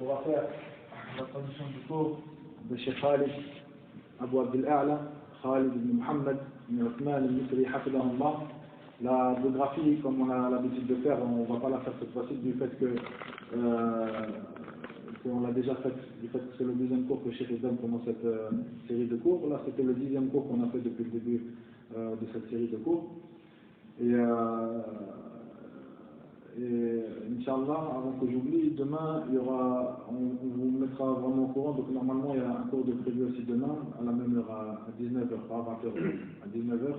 On va faire la traduction du cours de Cheikh Khalid Abu Abdel A'la, Khalid ibn Muhammad ibn Uthman al-Misri, hafidahullah. La biographie, comme on a l'habitude de faire, on ne va pas la faire cette fois-ci du fait qu'on l'a déjà faite, du fait que c'est le deuxième cours que Cheikh donne pendant cette série de cours. Là, c'était le 10e cours qu'on a fait depuis le début de cette série de cours. Et Inch'Allah, avant que j'oublie, demain, on vous mettra vraiment au courant. Donc normalement, il y a un cours de prévu aussi demain, à la même heure, à 19h, pas à 20h, à 19h.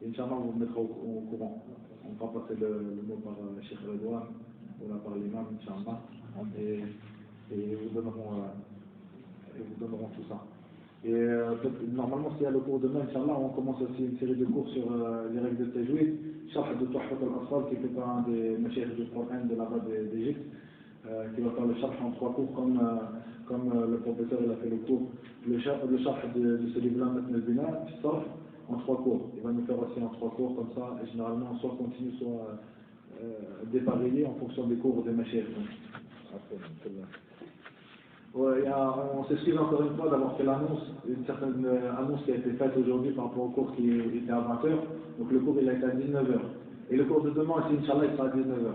Et Inch'Allah, on vous mettra au courant. On fera passer le mot par Cheikh Redouane, ou là par l'imam, Inch'Allah. Et vous donneront tout ça. Et normalement, s'il y a le cours demain, Inch'Allah, on commence aussi une série de cours sur les règles de Tajwid, Sharh de Tuhfat al-Asfar, qui fait par un des mashayikh du Coran de là-bas d'Égypte, qui va faire le Sharh en 3 cours, comme le professeur il a fait le cours, le Sharh de ce livre-là, Matn al-Bina, en 3 cours. Il va nous faire aussi en 3 cours, comme ça, et généralement, soit continue, soit dépareillé en fonction des cours des mashayikh. Ouais, on s'excuse encore une fois d'avoir fait l'annonce, une certaine annonce qui a été faite aujourd'hui par rapport au cours qui était à 20h. Donc le cours il a été à 19h. Et le cours de demain, Inch'Allah, il sera à 19h.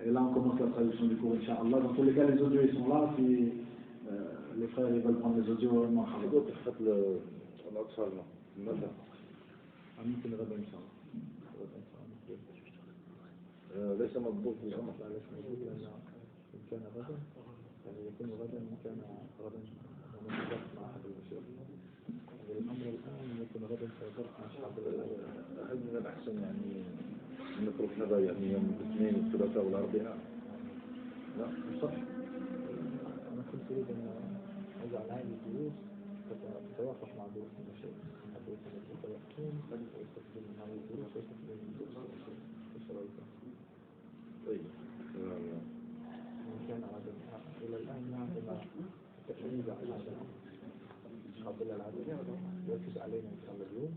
Et là, on commence la traduction du cours, Inch'Allah. Dans tous les cas, les audios, ils sont là. Si les frères ils veulent prendre les audios, ليس مضبوط في الأمر كان غدا يعني يكون غدا كان غدا ونتفق مع أحد المشايخ. الأمر الآن يكون غدا سيدرس مع أصحاب هل من الأحسن يعني نترك هذا يعني يوم الاثنين والثلاثاء والأربعاء؟ لا صح. أنا كنت أريد أن أجعل هذه الدروس تتوافق مع دروس المشايخ. الدروس التي سيأتون ويستخدم من هذه الدروس ويستخدم من دروس المشايخ. إيش رأيك؟ طيب. كان إلى الآن ما عندنا تأمين على هذا قبل العدد يركز علينا إن شاء الله اليوم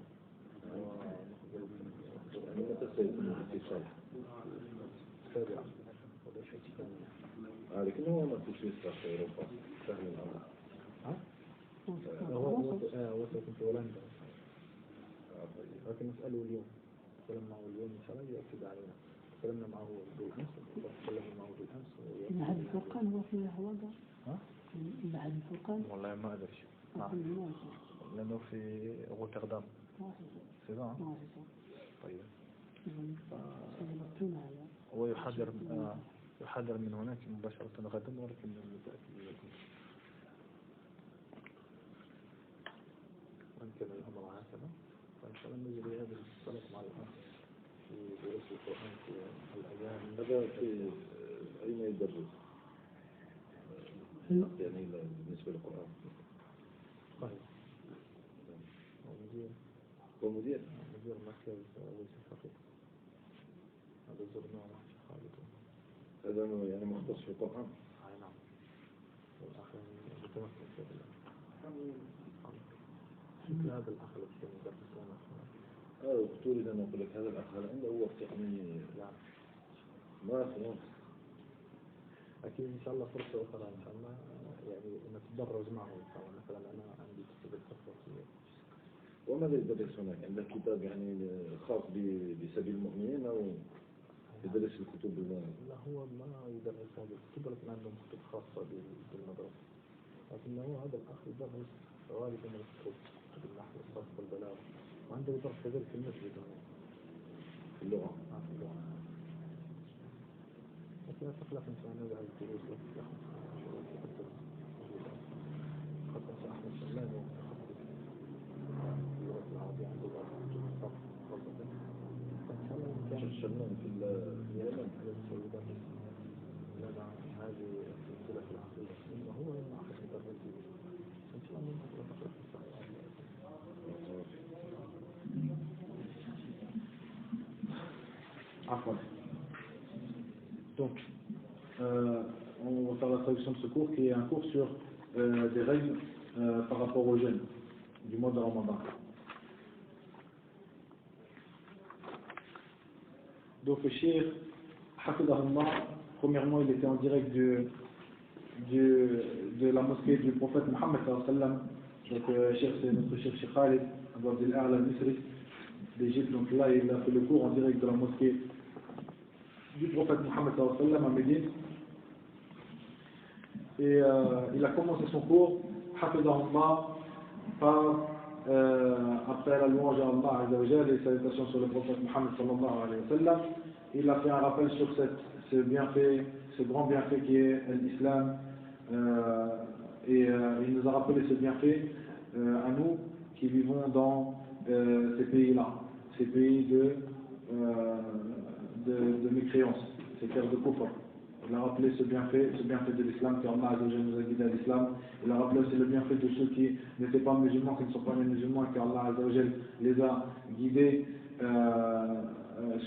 متى سيكون الاتصال؟ السابعة لكن هو ما في سويسرا في أوروبا سهل الأمر. هو سيكون في هولندا لكن نسأله اليوم تكلم معه اليوم إن شاء الله يركز علينا. تكلمنا معه بالأمس معهد الفرقان هو في هولندا؟ معهد الفرقان؟ والله ما أدري لأنه في روتردام سيدا. طيب هو يحضر من هناك مباشرة غدا ولكن ممكن الأمر هكذا فإن شاء الله نجري هذا الصلاة مع الأخ في درس القرآن في الأيام. هذا في أين يدرس؟ يعني بالنسبة للقرآن. طيب. هو مدير مركز ويس الفقيه. هذا زرناه مع الشيخ خالد. هذا يعني مختص في القرآن. نعم. والآخر متمكن في هذا. هذا الأخ الذي يدرس لنا. قلت لي أنا أقول لك هذا الأخ عنده وقت يعني ما خلاص. أكيد إن شاء الله فرصة أخرى إن شاء الله يعني نتدرج معه إن شاء الله. مثلا أنا عندي كتب التفاصيل. وماذا يدرس هناك؟ عندك كتاب يعني خاص بسبيل المؤمنين أو يدرس الكتب؟ لا هو ما يدرس هذه الكتب ولكن عندهم كتب خاصة بالمدرسة. لكن هو هذا الأخ يدرس غالبا الكتب النحو والصرف والبلاغة. وعنده درس كذلك في المسجد في اللغة. في اللغة. لكن لا تخلف إن شاء الله نجعل الدروس التي تخص خاصة أحمد شمال ومتخصص اللغة العربية عنده بعض الكتب الصرف خاصة. فإن شاء الله شيخ شمال في اليمن. لنا هذه السلسلة في العقيدة وهو أحد مدرسين. إن شاء الله نقدر نقرأ في الصحيح. Donc, on va faire la traduction de ce cours qui est un cours sur des règles par rapport au jeûne du mois de Ramadan. Donc le Cheikh, hafidahullah, premièrement il était en direct de la mosquée du prophète Mohammed sallallahu alayhi wa sallam. Donc, c'est notre cher Cheikh Khalid, Abou Abdel A'la al-Misri d'Égypte. Donc là, il a fait le cours en direct de la mosquée du prophète Mohammed sallallahu alayhi wa sallam à Médine. Et il a commencé son cours, Hafidahullah, par, après la louange à Allah Azza wa Jalla et salutations sur le prophète Mohammed sallallahu alayhi wa sallam, il a fait un rappel sur ce bienfait, ce grand bienfait qui est l'islam, et il nous a rappelé ce bienfait à nous qui vivons dans ces pays-là, ces pays de mécréance, ces terres de kufr. Il a rappelé ce bienfait de l'islam, qu'Allah Azza wa Jalla nous a guidés à l'islam. Il a rappelé aussi le bienfait de ceux qui n'étaient pas musulmans, qui ne sont pas les musulmans, qu'Allah Azza wa Jalla les a guidés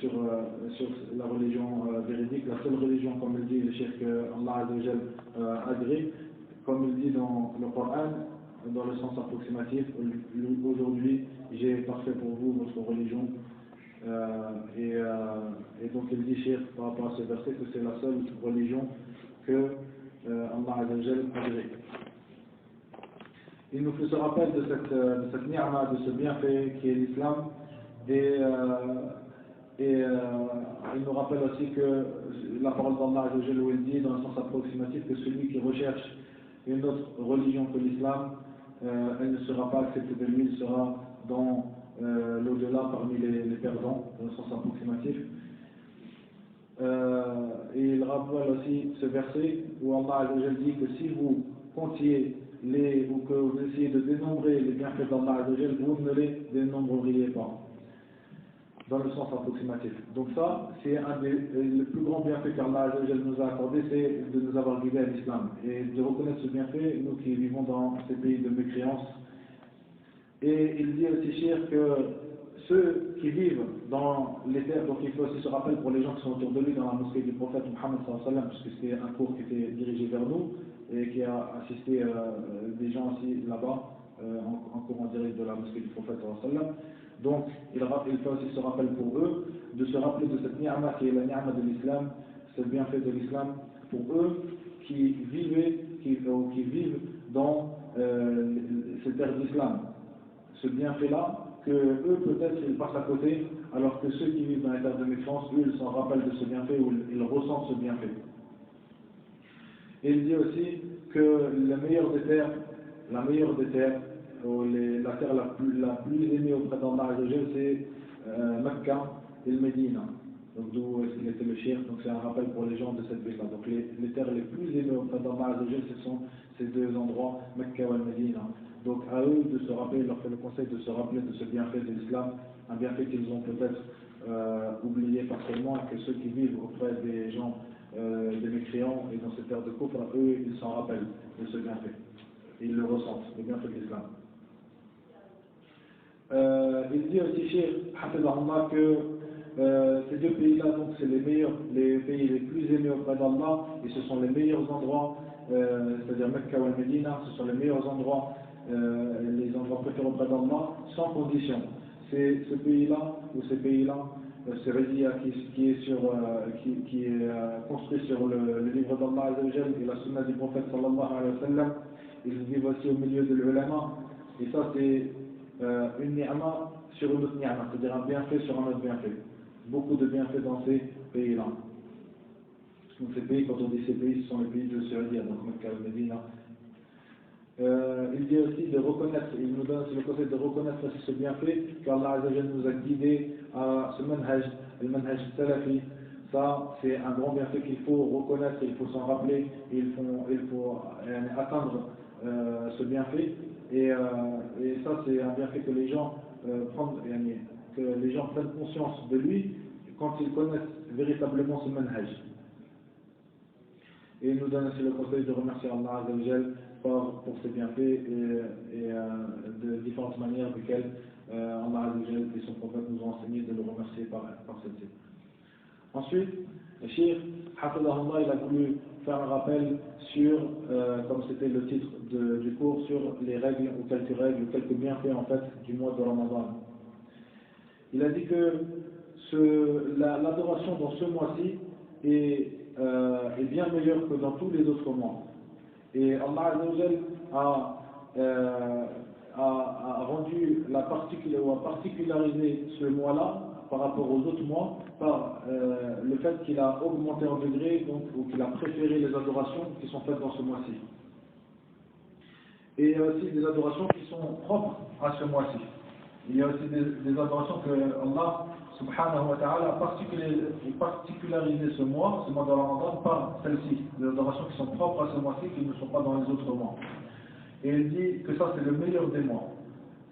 sur la religion véridique, la seule religion, comme il dit le cheikh, qu'Allah Azza wa Jalla agrée, comme il dit dans le Coran, dans le sens approximatif, aujourd'hui j'ai parfait pour vous votre religion. Et donc il dit, cheikh, par rapport à ce verset, que c'est la seule religion que Allah Azza wa Jalla agrée. Il nous fait ce rappel de cette ni'ma, de ce bienfait qui est l'islam, et il nous rappelle aussi que la parole d'Allah Azza wa Jalla, où il dit dans le sens approximatif que celui qui recherche une autre religion que l'islam, elle ne sera pas acceptée de lui, il sera dans l'au-delà parmi les perdants, dans le sens approximatif. Et il rappelle aussi ce verset où Allah Azza wa Jalla dit que si vous comptiez ou que vous essayez de dénombrer les bienfaits d'Allah Azza wa Jalla, vous ne les dénombreriez pas, dans le sens approximatif. Donc ça, c'est un des plus grands bienfaits qu'Allah Azza wa Jalla nous a accordé, c'est de nous avoir guidés à l'islam et de reconnaître ce bienfait, nous qui vivons dans ces pays de mécréance. Et il dit aussi, cher, que ceux qui vivent dans les terres, donc il faut aussi se rappeler pour les gens qui sont autour de lui dans la mosquée du prophète Mohammed sallallahu alayhi wa sallam, puisque c'était un cours qui était dirigé vers nous et qui a assisté des gens aussi là-bas en cours en direct de la mosquée du prophète sallallahu alayhi wa sallam. Donc il fait aussi ce rappel pour eux, de se rappeler de cette ni'ma qui est la ni'ma de l'islam, ce bienfait de l'islam pour eux qui vivent dans ces terres d'islam. Ce bienfait-là, que eux peut-être ils passent à côté, alors que ceux qui vivent dans les terres de mécréance, eux ils s'en rappellent de ce bienfait ou ils ressentent ce bienfait. Et il dit aussi que la meilleure des terres, ou la terre la plus aimée auprès d'Allah Azza wa Jalla, c'est Mecca et le Médina. Donc d'où est-ce qu'il était le cheikh, donc c'est un rappel pour les gens de cette ville-là. Donc les terres les plus aimées auprès d'Allah Azza wa Jalla, ce sont ces deux endroits, Mecca et le Médina. Donc à eux de se rappeler, il leur fait le conseil de se rappeler de ce bienfait de l'islam, un bienfait qu'ils ont peut-être oublié partiellement, et que ceux qui vivent auprès des gens, des mécréants et dans ces terres de kufr, eux ils s'en rappellent de ce bienfait. Ils le ressentent, le bienfait de l'islam. Il dit aussi chez Hafidahullah que ces deux pays-là, donc c'est les pays les plus aimés auprès d'Allah, et ce sont les meilleurs endroits, c'est-à-dire Mecca ou Médina, ce sont les meilleurs endroits, les endroits préférés auprès d'Allah, sans condition. C'est ce pays-là, ou ces pays-là, c'est Radia qui est construit sur le livre d'Allah Azza wa Jalla et la sunna du prophète sallallahu alayhi wa sallam. Ils vivent aussi au milieu de l'ulama, et ça c'est une ni'ma sur une autre ni'ma, c'est-à-dire un bienfait sur un autre bienfait. Beaucoup de bienfaits dans ces pays-là. Donc ces pays, quand on dit ces pays, ce sont les pays de Saoudia, donc Mecca et Médina. Il dit aussi de reconnaître, il nous donne le conseil de reconnaître aussi ce bienfait qu'Allah Azza wa Jalla nous a guidés à ce manhaj, le manhaj salafi. Ça, c'est un grand bienfait qu'il faut reconnaître, il faut s'en rappeler, il faut atteindre ce bienfait. Et ça, c'est un bienfait que les gens prennent conscience de lui quand ils connaissent véritablement ce manhaj. Et il nous donne aussi le conseil de remercier Allah Azza wa Jalla pour ses bienfaits et de différentes manières desquelles Allah Azza wa Jalla et son prophète nous ont enseigné de le remercier par celle-ci. Ensuite, le cheikh Hafidahullah, il a voulu faire un rappel sur, comme c'était le titre du cours, sur les règles ou quelques bienfaits en fait du mois de Ramadan. Il a dit que l'adoration dans ce mois-ci est bien meilleure que dans tous les autres mois. Et Allah Azza wa Jal a rendu a particularisé ce mois-là par rapport aux autres mois par le fait qu'il a augmenté en degré, donc, ou qu'il a préféré les adorations qui sont faites dans ce mois-ci. Et il y a aussi des adorations qui sont propres à ce mois-ci. Il y a aussi des adorations que Allah subhanahu wa ta'ala a particularisé ce mois de Ramadan par celles-ci, des adorations qui sont propres à ce mois-ci qui ne sont pas dans les autres mois. Et il dit que ça c'est le meilleur des mois.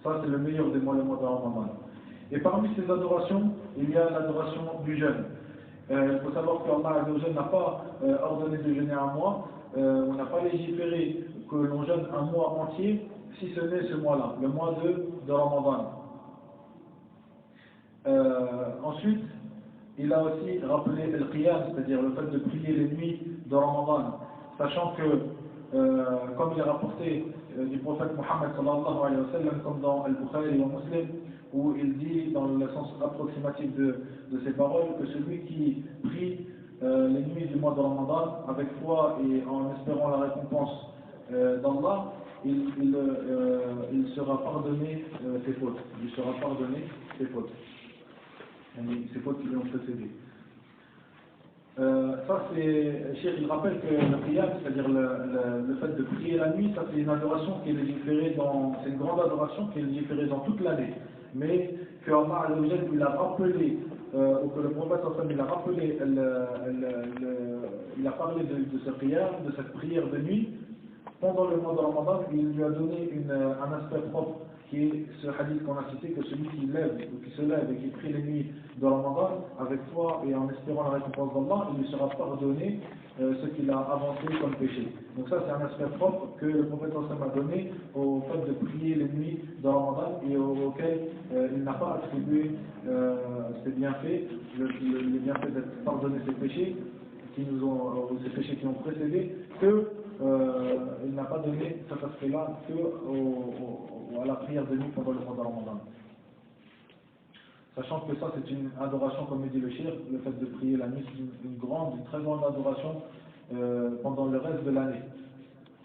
Ça c'est le meilleur des mois, le mois de Ramadan. Et parmi ces adorations, il y a l'adoration du jeûne. Il faut savoir qu'Allah n'a pas ordonné de jeûner un mois, on n'a pas légiféré que l'on jeûne un mois entier, si ce n'est ce mois-là, le mois de Ramadan. Ensuite, il a aussi rappelé le qiyam, c'est-à-dire le fait de prier les nuits de Ramadan, sachant que, comme il est rapporté du prophète Mohammed sallallahu alayhi wa sallam, comme dans Al-Bukhari et Muslim, où il dit dans le sens approximatif de ses paroles que celui qui prie les nuits du mois de Ramadan avec foi et en espérant la récompense d'Allah, il sera pardonné ses fautes. Il sera pardonné ses fautes. Ses fautes qui lui ont précédé. Ça c'est, Cheikh il rappelle que le qiyam, c'est-à-dire le fait de prier la nuit, ça c'est une adoration qui est légiférée c'est une grande adoration qui est légiférée dans toute l'année. Mais que Allah il a rappelé, ou que le prophète il a rappelé, il a parlé de ce qiyam, de cette prière de nuit, pendant le mois de Ramadan, il lui a donné un aspect propre, qui est ce hadith qu'on a cité, que celui qui se lève et qui prie les nuits de Ramadan, avec foi et en espérant la récompense d'Allah, il lui sera pardonné ce qu'il a avancé comme péché. Donc ça c'est un aspect propre que le prophète a donné au fait de prier les nuits de Ramadan et auquel il n'a pas attribué ses bienfaits, les bienfaits d'être pardonné ses péchés, ces péchés qui ont précédé, que il n'a pas donné cet aspect-là à la prière de nuit pendant le mois de Ramadan. Sachant que ça c'est une adoration, comme dit le cheikh, le fait de prier la nuit, c'est une très grande adoration pendant le reste de l'année.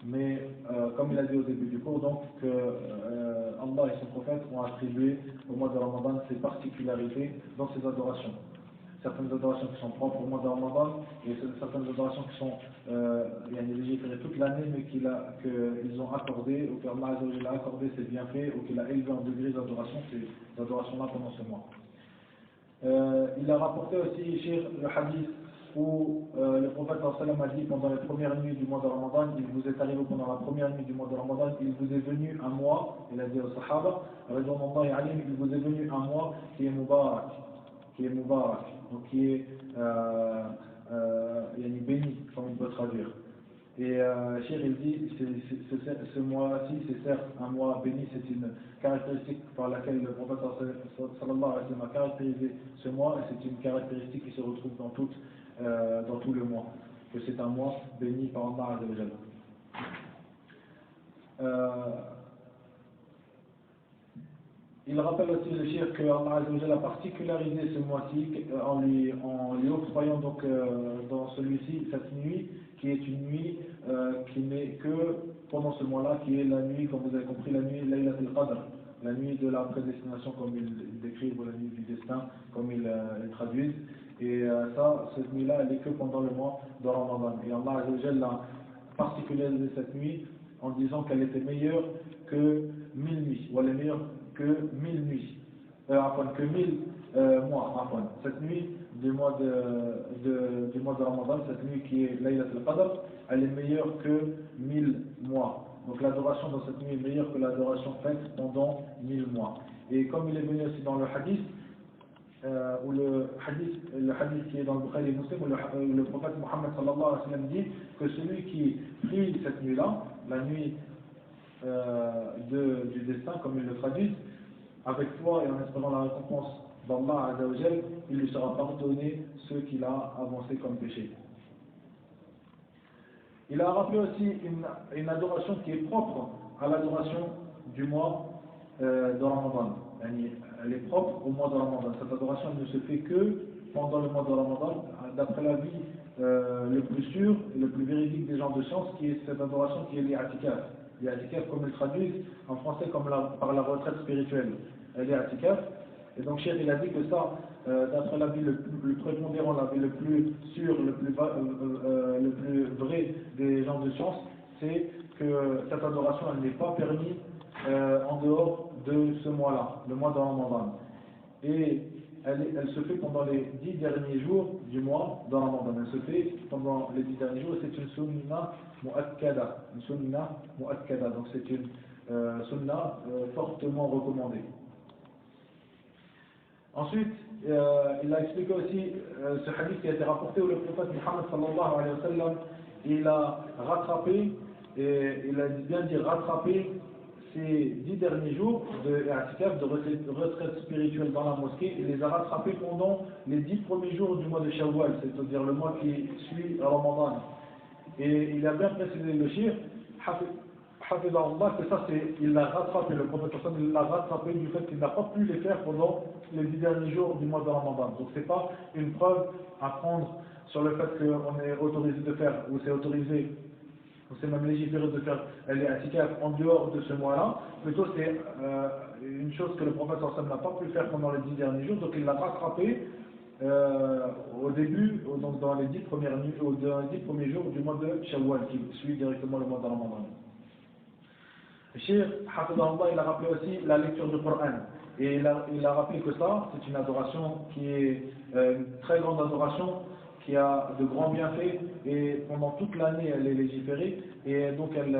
Mais comme il a dit au début du cours, donc Allah et son prophète ont attribué au mois de Ramadan ses particularités dans ses adorations. Certaines adorations qui sont propres au mois de Ramadan et certaines adorations qui sont légiférées toute l'année mais qu'ils ont accordé, ou qu'Allah a accordé ses bienfaits, ou qu'il a élevé en degré d'adoration, ces adorations-là pendant ce mois. Il a rapporté aussi chez le hadith où le prophète a dit pendant les premières nuits du mois de Ramadan, il vous est arrivé pendant la première nuit du mois de Ramadan, il vous est venu un mois, il a dit aux Sahaba, il vous est venu un mois qui est Mubarak, donc qui est béni, comme on peut traduire. Et Cheikh il dit, ce mois-ci, c'est certes un mois béni, c'est une caractéristique par laquelle le prophète sallallahu alayhi wa sallam a caractérisé ce mois, et c'est une caractéristique qui se retrouve dans tout le mois, que c'est un mois béni par Allah azza wa jalla. Il rappelle aussi le cheikh que Allah azza wa jalla a particularisé ce mois-ci en lui octroyant donc dans celui-ci cette nuit qui est une nuit qui n'est que pendant ce mois-là, qui est la nuit, comme vous avez compris, la nuit Laylat al-Qadr, la nuit de la prédestination comme ils décrivent, ou la nuit du destin comme ils traduisent. Et cette nuit-là, elle n'est que pendant le mois de Ramadan. Et Allah azza wa jalla a particularisé cette nuit en disant qu'elle était meilleure que 1000 nuits, ou elle est meilleure que 1000 nuits, que 1000 mois. Cette nuit du mois de Ramadan, cette nuit qui est Laylat al-Qadr, elle est meilleure que 1000 mois. Donc l'adoration dans cette nuit est meilleure que l'adoration faite pendant 1000 mois. Et comme il est venu aussi dans le hadith, où le hadith qui est dans le Bukhari et Muslim, où le prophète Mohammed sallallahu alayhi wa sallam dit que celui qui prie cette nuit-là, la nuit du destin, comme ils le traduisent, avec foi et en espérant la récompense d'Allah azza wa jal, il lui sera pardonné ce qu'il a avancé comme péché. Il a rappelé aussi une adoration qui est propre à l'adoration du mois de Ramadan. Elle est propre au mois de Ramadan. Cette adoration ne se fait que pendant le mois de Ramadan, d'après l'avis le plus sûr et le plus véridique des gens de science, qui est cette adoration qui est l'i'tikaf. L'i'tikaf, comme ils traduisent en français comme par la retraite spirituelle. L'i'tikaf. Et donc, Cheikh, il a dit que ça, d'après l'avis le plus prépondérant, l'avis le plus sûr, le plus vrai des gens de science, c'est que cette adoration, elle n'est pas permise en dehors de ce mois-là, le mois de Ramadan. Et elle se fait pendant les 10 derniers jours du mois de Ramadan. Elle se fait pendant les 10 derniers jours, et c'est une sunna mu'akkada. Une sunna mu'akkada. Donc c'est une sunna fortement recommandée. Ensuite, il a expliqué aussi ce hadith qui a été rapporté où le prophète Muhammad sallallahu alayhi wa sallam, il a rattrapé, et il a bien dit rattrapé, ces 10 derniers jours de i'tikaf, de retraite spirituelle dans la mosquée, il les a rattrapés pendant les 10 premiers jours du mois de Shawwal, c'est-à-dire le mois qui suit Ramadan. Et il a bien précisé le shir, Hafidahullah, que ça il l'a rattrapé, le prophète il l'a rattrapé du fait qu'il n'a pas pu les faire pendant les 10 derniers jours du mois de Ramadan. Donc c'est pas une preuve à prendre sur le fait qu'on est autorisé de faire, ou c'est autorisé, ou c'est même légiféré de faire l'i'tikaf en dehors de ce mois-là. Plutôt c'est une chose que le prophète n'a pas pu faire pendant les 10 derniers jours, donc il l'a rattrapé au début, donc dans les 10 premières nuits, dans les 10 premiers jours du mois de Shawwal, qui suit directement le mois de Ramadan. Le Cheikh Hafidahullah, il a rappelé aussi la lecture du Coran. Et il a rappelé que ça, c'est une adoration qui est une très grande adoration, qui a de grands bienfaits, et pendant toute l'année elle est légiférée, et donc elle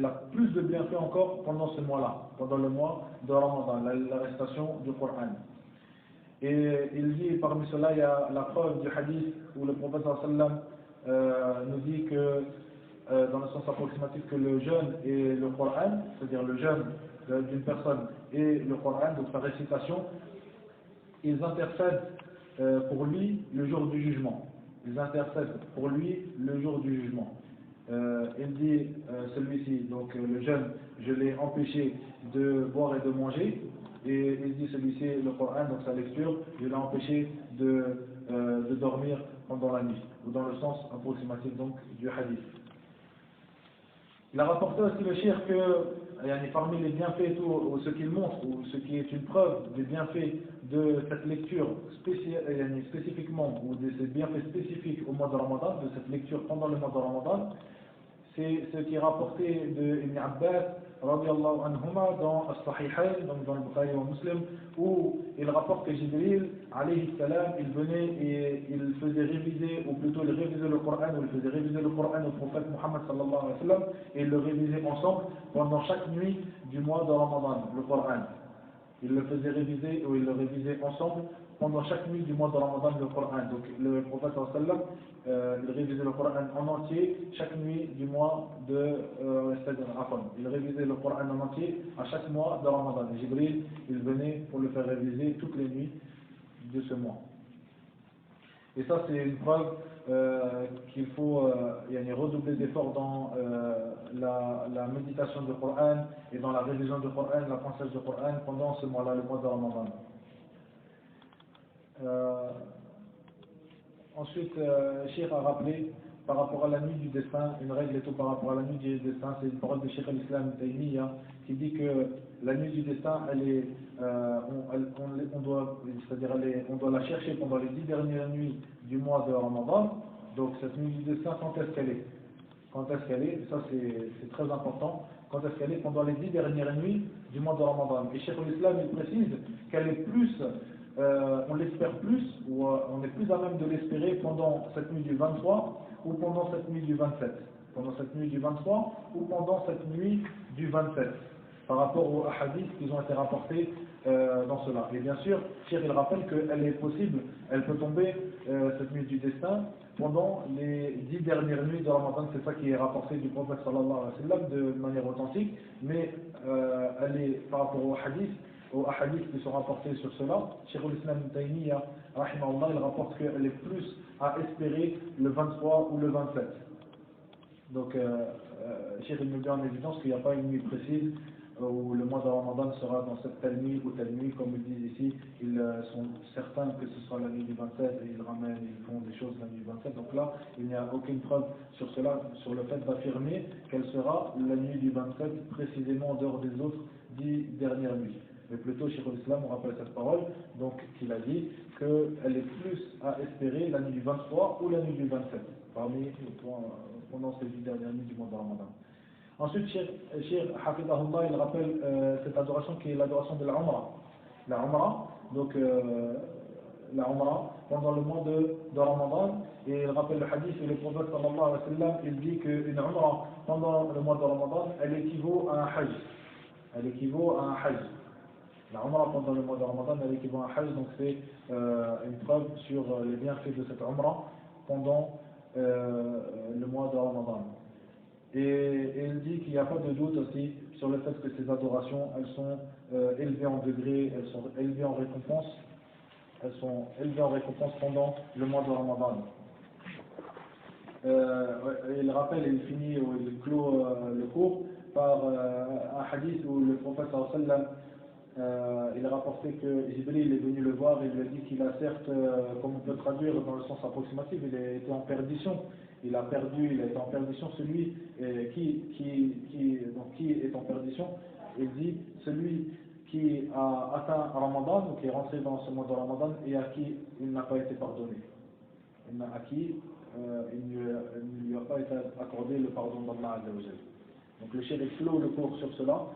a plus de bienfaits encore pendant ce mois-là, pendant le mois de Ramadan, la récitation du Coran. Et il dit, parmi cela, il y a la preuve du hadith où le prophète sallam nous dit que, dans le sens approximatif, que le jeûne et le Coran, c'est-à-dire le jeûne d'une personne et le Coran, donc sa récitation, ils intercèdent pour lui le jour du jugement. Ils intercèdent pour lui le jour du jugement. Il dit celui-ci, donc le jeûne, je l'ai empêché de boire et de manger. Et il dit celui-ci, le Coran, donc sa lecture, je l'ai empêché de dormir pendant la nuit, ou dans le sens approximatif donc du hadith. Il a rapporté aussi le shir que parmi les bienfaits et tout, ou ce qu'il montre, ou ce qui est une preuve des bienfaits de cette lecture spécifiquement, ou de ces bienfaits spécifiques au mois de Ramadan, de cette lecture pendant le mois de Ramadan, c'est ce qui est rapporté de Ibn Abbas radiallahu anhuma dans As-Sahihayn, donc dans le Bukhari et Muslim, où il rapporte que Jibril alayhi salam, il venait et il faisait réviser, ou plutôt il révisait le Coran, ou il faisait réviser le Coran au prophète Muhammad sallallahu alayhi wa sallam, et il le révisait ensemble pendant chaque nuit du mois de Ramadan, le Coran. Il le faisait réviser, ou il le révisait ensemble pendant chaque nuit du mois de Ramadan, le Coran. Donc le prophète sallallahu alayhi wa sallam, il révisait le Coran en entier chaque nuit du mois de il révisait le Coran en entier à chaque mois de Ramadan. Et Jibril, il venait pour le faire réviser toutes les nuits de ce mois. Et ça, c'est une preuve qu'il faut redoubler d'efforts dans la méditation du Coran et dans la révision du Coran, l'apprentissage du Coran pendant ce mois-là, le mois de Ramadan. Ensuite, Cheikh a rappelé par rapport à la nuit du destin, une règle et tout par rapport à la nuit du destin, c'est une parole de Cheikh al-Islam Taymiyyah qui dit que la nuit du destin, on doit la chercher pendant les 10 dernières nuits du mois de Ramadan. Donc cette nuit du destin, quand est-ce qu'elle est? Quand est-ce qu'elle est? Ça c'est très important. Quand est-ce qu'elle est? Pendant les 10 dernières nuits du mois de Ramadan. Et Cheikh al-Islam il précise qu'elle est plus, on l'espère plus, ou on est plus à même de l'espérer pendant cette nuit du 23 ou pendant cette nuit du 27. Pendant cette nuit du 23 ou pendant cette nuit du 27. Par rapport aux hadiths qui ont été rapportés dans cela. Et bien sûr, Cheikh il rappelle qu'elle est possible, elle peut tomber cette nuit du destin pendant les 10 dernières nuits de Ramadan. C'est ça qui est rapporté du prophète sallallahu alayhi wa sallam de manière authentique, mais elle est par rapport aux hadiths qui sont rapportés sur cela. Cheikh al-Islam Taymiyyah, rahimahullah, il rapporte qu'elle est plus à espérer le 23 ou le 27. Donc, Cheikh il me met en évidence qu'il n'y a pas une nuit précise où le mois de Ramadan sera dans cette telle nuit ou telle nuit, comme ils disent ici, ils sont certains que ce sera la nuit du 27 et ils font des choses la nuit du 27. Donc là, il n'y a aucune preuve sur cela, sur le fait d'affirmer qu'elle sera la nuit du 27 précisément en dehors des autres 10 dernières nuits. Mais plutôt, Cheikh al-Islam rappelle cette parole, donc qu'il a dit qu'elle est plus à espérer la nuit du 23 ou la nuit du 27, pendant ces 10 dernières nuits du mois de Ramadan. Ensuite, Cheikh Hafidahullah, il rappelle cette adoration qui est l'adoration de la Umrah. La Umrah, donc la Umrah pendant le mois de Ramadan, et il rappelle le hadith où le prophète sallallahu alayhi wa sallam, il dit qu'une Umrah pendant le mois de Ramadan, elle équivaut à un Hajj. Elle équivaut à un Hajj. La Umrah pendant le mois de Ramadan, elle équivaut à un Hajj, donc c'est une preuve sur les bienfaits de cette Umrah pendant le mois de Ramadan. Et il dit qu'il n'y a pas de doute aussi sur le fait que ces adorations, elles sont élevées en degrés, elles sont élevées en récompense, pendant le mois de Ramadan. Il rappelle, il finit, il clôt le cours par un hadith où le prophète sallallahu alayhi wa sallam, il a rapporté que Jibril est venu le voir et il lui a dit qu'il a certes, comme on peut traduire dans le sens approximatif, il a été en perdition. Il a été en perdition celui qui est en perdition. Il dit celui qui a atteint Ramadan, ou qui est rentré dans ce mois de Ramadan et à qui il n'a pas été pardonné. À qui il ne lui a pas été accordé le pardon d'Allah Azza wa Jal. Donc le cheikh clôt le cours sur cela.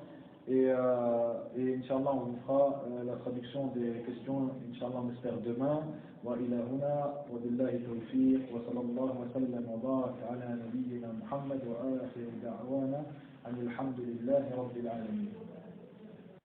Et Inch'Allah, on vous fera la traduction des questions, Inch'Allah, on espère demain. وإلى هنا وبالله التوفيق وصلى الله وسلم وبارك على نبينا محمد وآخر دعوانا أن الحمد لله رب العالمين.